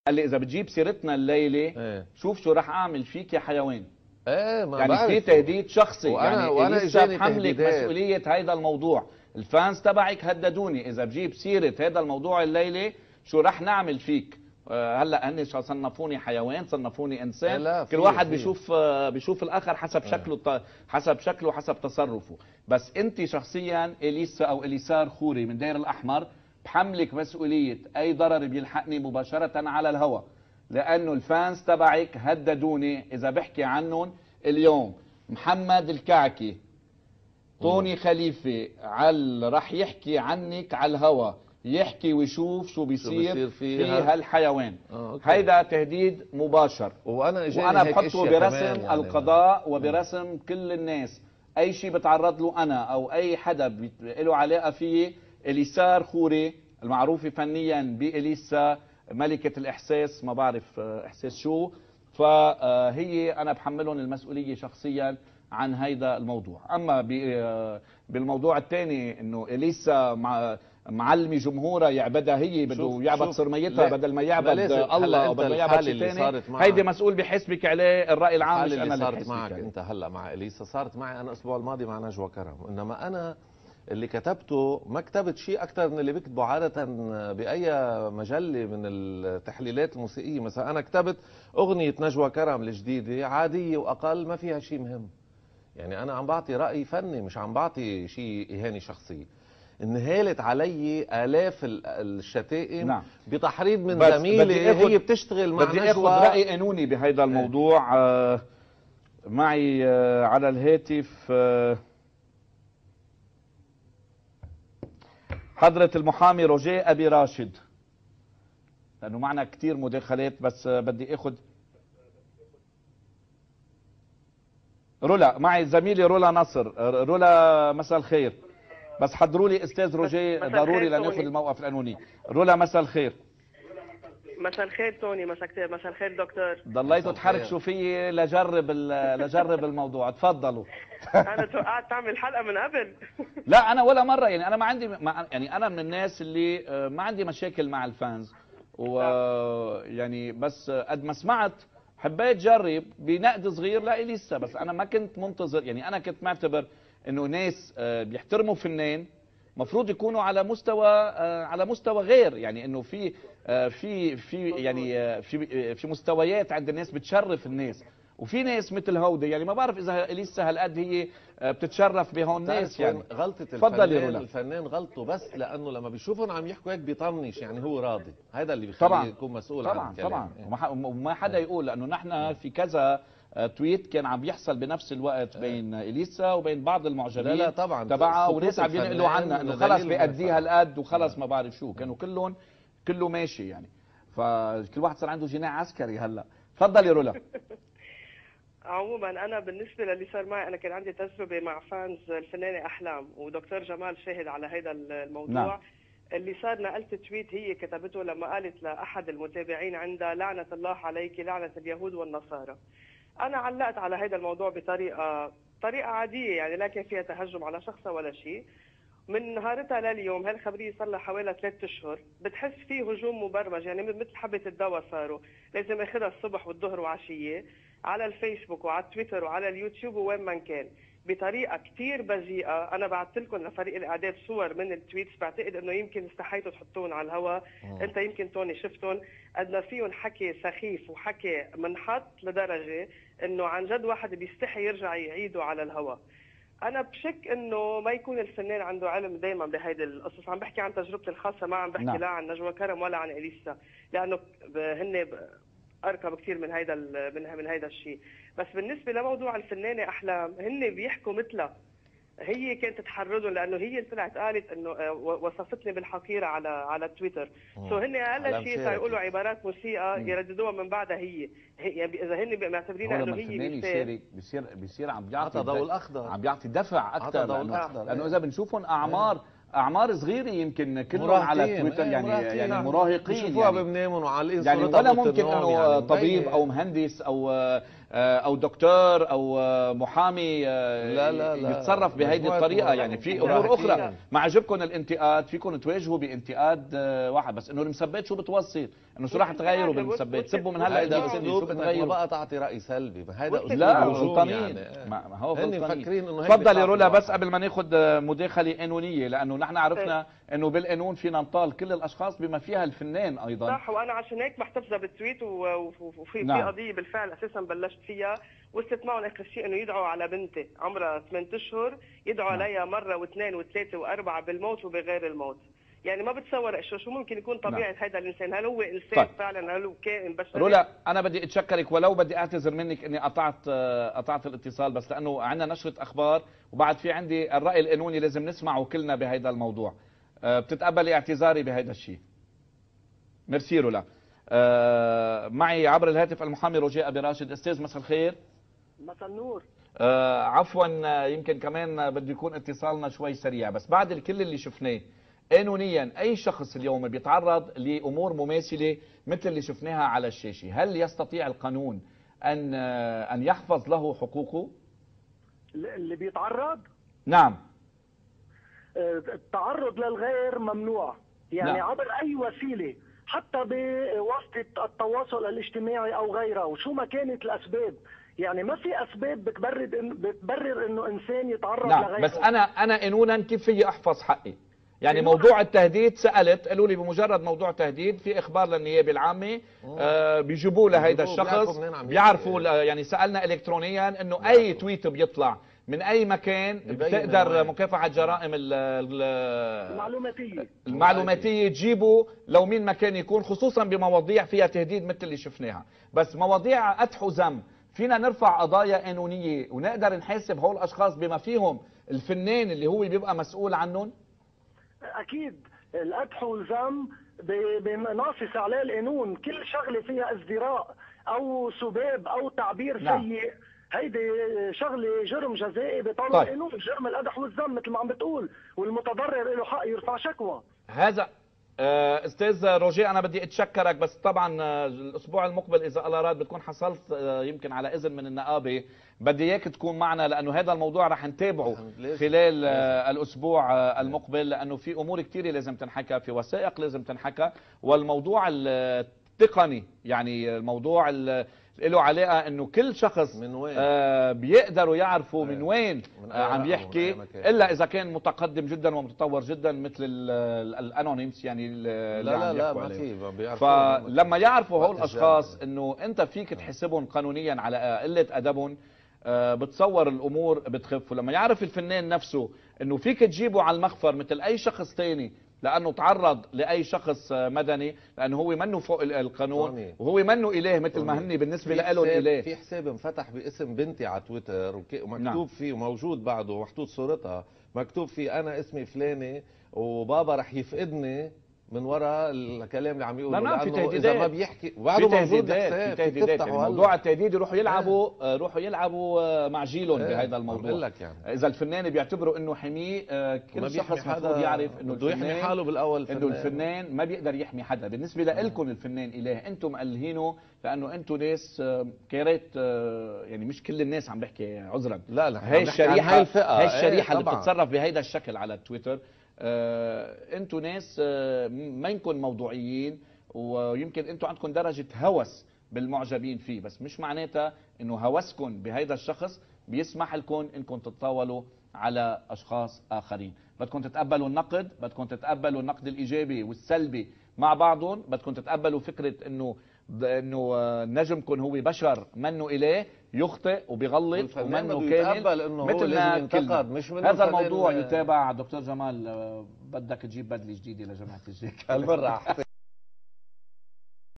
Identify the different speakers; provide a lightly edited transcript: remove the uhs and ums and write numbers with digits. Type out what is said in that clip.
Speaker 1: قال لي اذا بتجيب سيرتنا الليله شوف شو راح اعمل فيك يا حيوان.
Speaker 2: ما
Speaker 1: يعني في تهديد شخصي،
Speaker 2: وأنا
Speaker 1: لسه بحملك مسؤوليه هيدا الموضوع. الفانز تبعك هددوني اذا بجيب سيره هذا الموضوع الليله شو راح نعمل فيك. هلا هن صنفوني حيوان، صنفوني انسان، كل واحد بيشوف الاخر حسب شكله، حسب تصرفه. بس انت شخصيا اليسا او اليسار خوري من دير الاحمر بحملك مسؤوليه اي ضرر بيلحقني مباشره على الهواء، لانه الفانز تبعك هددوني اذا بحكي عنهم اليوم. محمد الكعكي، طوني خليفه راح يحكي عنك على الهواء، يحكي ويشوف شو بيصير في هالحيوان. هيدا تهديد مباشر، وانا بحطه برسم يعني القضاء وبرسم كل الناس. اي شيء بتعرض له انا او اي حدا له علاقه فيه. اليسار خوري المعروفه فنيا بإليسا ملكه الاحساس، ما بعرف احساس شو، فهي انا بحملهم المسؤوليه شخصيا عن هيدا الموضوع. اما بالموضوع الثاني انه اليسا معلمي جمهورها يعبدها، هي بده يعبد صرميتها بدل ما يعبد الله او بدل ما يعبد شيء ثاني. هيدي مسؤول بحسبك عليه الراي العام، مش انا اللي
Speaker 2: صارت معك يعني. انت هلا مع اليسا، صارت معي انا الاسبوع الماضي مع نجوى كرم. انما انا اللي كتبته ما كتبت شيء اكثر من اللي بيكتبوا عاده باي مجله من التحليلات الموسيقيه. مثلا انا كتبت اغنيه نجوى كرم الجديده عاديه واقل، ما فيها شيء مهم. يعني انا عم بعطي راي فني، مش عم بعطي شيء اهانه شخصيه. انهالت علي آلاف الشتائم. نعم. بتحريض من زميلي هي بتشتغل مع
Speaker 1: بدي اخذ رأي قانوني بهذا الموضوع. معي على الهاتف حضرة المحامي روجيه أبي راشد، لأنه معنا كتير مداخلات، بس بدي اخذ رولا. معي زميلي رولا نصر. رولا مساء الخير، بس حضروا لي استاذ روجيه ضروري لناخذ الموقف القانوني. رولا مساء الخير.
Speaker 3: مساء الخير توني. مساء الخير دكتور.
Speaker 1: ضليتوا تحركشوا فيي لجرب الموضوع. تفضلوا.
Speaker 3: انا توقعت تعمل حلقه من قبل.
Speaker 1: لا انا ولا مره، يعني انا ما عندي يعني انا من الناس اللي ما عندي مشاكل مع الفانز، ويعني بس قد ما سمعت حبيت جرب بنقد صغير لإليسا. بس انا ما كنت منتظر، يعني انا كنت معتبر انه ناس بيحترموا فنان مفروض يكونوا على مستوى غير، يعني انه في مستويات عند الناس بتشرف الناس، وفي ناس مثل هودي. يعني ما بعرف اذا اليسا هالقد هي بتتشرف بهون ناس. يعني
Speaker 2: غلطه الفنان غلطه بس لانه لما بيشوفهم عم يحكوا هيك بيطنش، يعني هو راضي. هذا اللي بيخليه يكون مسؤول عن الكلام.
Speaker 1: طبعا وما حدا يقول، لانه نحن في كذا تويت كان عم بيحصل بنفس الوقت بين اليسا وبين بعض المعجبين تبعها، وناس عم ينقلوا عنا انه خلص بيأديها القد وخلص ما بعرف شو، كانوا كله ماشي يعني. فكل واحد صار عنده جناح عسكري هلا. تفضلي رولا.
Speaker 3: عموما انا بالنسبه للي صار معي، انا كان عندي تجربه مع فانز الفنانه احلام، ودكتور جمال شاهد على هذا الموضوع. نعم. اللي صار نقلت تويت هي كتبته لما قالت لاحد المتابعين عندها: لعنه الله عليك، لعنه اليهود والنصارى. انا علقت على هذا الموضوع بطريقه عاديه يعني، لا كان فيها تهجم على شخصها ولا شيء. من نهارتها لليوم هالخبريه صار لها حوالي 3 اشهر بتحس فيه هجوم مبرمج، يعني مثل حبه الدواء صاروا لازم اخذها الصبح والظهر وعشيه على الفيسبوك وعلى تويتر وعلى اليوتيوب وين ما كان، بطريقه كثير بذيئه. انا بعثت لكم لفريق الاعداد صور من التويتس، بعتقد انه يمكن استحيتوا تحطون على الهواء. انت يمكن توني شفتهم، قد ما فيهم حكي سخيف وحكي منحط لدرجه انه عن جد واحد بيستحي يرجع يعيده على الهواء. انا بشك انه ما يكون الفنان عنده علم دائما بهيدي القصص. عم بحكي عن تجربتي الخاصه، ما عم بحكي لا عن نجوى كرم ولا عن اليسا، لانه هن ارقى بكثير من هيدا الشيء. بس بالنسبه لموضوع الفنانه احلام، هن بيحكوا مثلها. هي كانت تحرضهم لانه هي طلعت قالت انه وصفتني بالحقيره على تويتر. هن اقل شيء يقولوا عبارات موسيقى يرددوها من بعدها. هي يعني اذا هن معتبرينها انه هي
Speaker 1: يشارك بيصير عم بيعطي
Speaker 2: ضوء الاخضر،
Speaker 1: عم بيعطي دفع اكثر، لانه اذا بنشوفهم اعمار صغيره يمكن كلهم على تويتر، يعني مراهقين
Speaker 2: بيشوفوها ببنامهم وعلى
Speaker 1: يعني ولا ممكن انه طبيب او مهندس او او دكتور او محامي
Speaker 2: لا
Speaker 1: يتصرف بهيدي الطريقه. يعني في امور اخرى ما عجبكم الانتقاد فيكم تواجهوا بانتقاد واحد، بس انه المثبت شو بتوصل؟ انه شو راح تغيروا بالمثبت؟ سبوا من هلا
Speaker 2: هيدا اسلوب انك ما بقى تعطي راي سلبي، هيدا اسلوب
Speaker 1: لا
Speaker 2: هجوم
Speaker 1: يعني. ما هو
Speaker 2: مفكرين انه
Speaker 1: تفضلي رولا، بس قبل ما ناخذ مداخله قانونيه، لانه نحن عرفنا انه بالقانون فينا نطال كل الاشخاص بما فيها الفنان ايضا.
Speaker 3: صح، وانا عشان هيك محتفظه بالتويت وفي
Speaker 1: نعم.
Speaker 3: قضيه بالفعل اساسا بلشت فيها، وصلت معهم اخر شيء انه يدعوا على بنتي عمرها 8 اشهر، يدعوا
Speaker 1: نعم.
Speaker 3: عليها مره واثنين وثلاثه واربعه بالموت وبغير الموت. يعني ما بتصور شو ممكن يكون طبيعه هذا الانسان، هل هو انسان
Speaker 1: طيب.
Speaker 3: فعلا، هل هو كائن بشري؟
Speaker 1: رولا انا بدي اتشكرك، ولو بدي اعتذر منك اني قطعت الاتصال، بس لانه عندنا نشره اخبار وبعد في عندي الراي القانوني لازم نسمعه كلنا بهذا الموضوع. بتتقبلي اعتذاري بهذا الشيء؟ ميرسي رولا. معي عبر الهاتف المحامي رجاء ابي راشد. استاذ مساء الخير.
Speaker 3: مساء النور.
Speaker 1: عفوا يمكن كمان بده يكون اتصالنا شوي سريع، بس بعد كل اللي شفناه قانونيا اي شخص اليوم بيتعرض لامور مماثله مثل اللي شفناها على الشاشه، هل يستطيع القانون ان يحفظ له حقوقه؟
Speaker 4: اللي بيتعرض؟
Speaker 1: نعم.
Speaker 4: التعرض للغير ممنوع، يعني
Speaker 1: نعم.
Speaker 4: عبر اي وسيله، حتى بواسطه التواصل الاجتماعي او غيره، وشو ما كانت الاسباب. يعني ما في اسباب بتبرر انه انسان يتعرض
Speaker 1: نعم.
Speaker 4: لغيره.
Speaker 1: بس انا قانونا كيف فيي احفظ حقي؟ يعني موضوع التهديد سالت، قالوا لي بمجرد موضوع تهديد في اخبار للنيابه العامه بيجيبوه لهيدا الشخص، بيعرفوا يعني سالنا الكترونيا انه اي تويت بيطلع من اي مكان بتقدر مكافحه جرائم المعلوماتيه تجيبه لو مين مكان يكون، خصوصا بمواضيع فيها تهديد مثل اللي شفناها. بس مواضيع قدح وذم فينا نرفع قضايا قانونيه ونقدر نحاسب هول الاشخاص بما فيهم الفنان اللي هو بيبقى مسؤول عنهم.
Speaker 4: اكيد القدح والذم بناصص عليه القانون، كل شغله فيها ازدراء او سباب او تعبير سيء هيدي شغله جرم جزائي بطالب القانون. جرم القدح والذم مثل ما عم بتقول، والمتضرر له حق يرفع شكوى.
Speaker 1: هذا استاذ روجيه انا بدي اتشكرك، بس طبعا الاسبوع المقبل اذا الله راد بتكون حصلت يمكن على اذن من النقابه، بدي اياك تكون معنا لانه هذا الموضوع رح نتابعه خلال الاسبوع المقبل، لانه في امور كثيره لازم تنحكى، في وثائق لازم تنحكى، والموضوع التقني يعني الموضوع له علاقه انه كل شخص من وين بيقدروا يعرفوا من وين عم يحكي، الا اذا كان متقدم جدا ومتطور جدا مثل الانونيمس يعني
Speaker 2: لا ما في.
Speaker 1: فلما يعرفوا هول الاشخاص انه انت فيك تحسبهم قانونيا على قله ادبهم، بتصور الامور بتخف. ولما يعرف الفنان نفسه انه فيك تجيبه على المخفر مثل اي شخص ثاني لانه تعرض لاي شخص مدني، لانه هو منه فوق القانون وهو منه اله مثل ما هن بالنسبه له الاله.
Speaker 2: في حساب انفتح باسم بنتي على تويتر ومكتوب فيه وموجود بعده محطوط صورتها، مكتوب فيه انا اسمي فلاني وبابا رح يفقدني من وراء الكلام اللي عم يقوله.
Speaker 1: لا في تهديدات،
Speaker 2: اذا ما بيحكي وبعده موجود
Speaker 1: تهديدات. يعني موضوع التهديد يروحوا يلعبوا مع جيلهم بهذا الموضوع.
Speaker 2: لك يعني.
Speaker 1: اذا الفنان بيعتبروا انه حميه، كل شخص المفروض يعرف انه
Speaker 2: بده يحمي حاله بالاول،
Speaker 1: انه الفنان ما بيقدر يحمي حدا. بالنسبه لكم الفنان اله، انتم مألهينه لانه انتم ناس كارت، يعني مش كل الناس عم بحكي عذرا،
Speaker 2: لا
Speaker 1: هي الشريحه اللي بتتصرف بهيدا الشكل على التويتر. انتوا ناس ما يكون موضوعيين، ويمكن انتوا عندكم درجة هوس بالمعجبين فيه، بس مش معناتها انه هوسكم بهيدا الشخص بيسمح لكم انكم تتطاولوا على اشخاص اخرين. بدكم تتقبلوا النقد، بدكم تتقبلوا النقد الايجابي والسلبي مع بعضهم، بدكم تتقبلوا فكرة انه نجمكم هو بشر منه اله، يخطئ وبيغلط ومنه كامل مثلنا كلنا.
Speaker 2: مش
Speaker 1: هذا الموضوع يتابع. دكتور جمال بدك تجيب بدله جديده لجماعه الجيك
Speaker 2: هالمره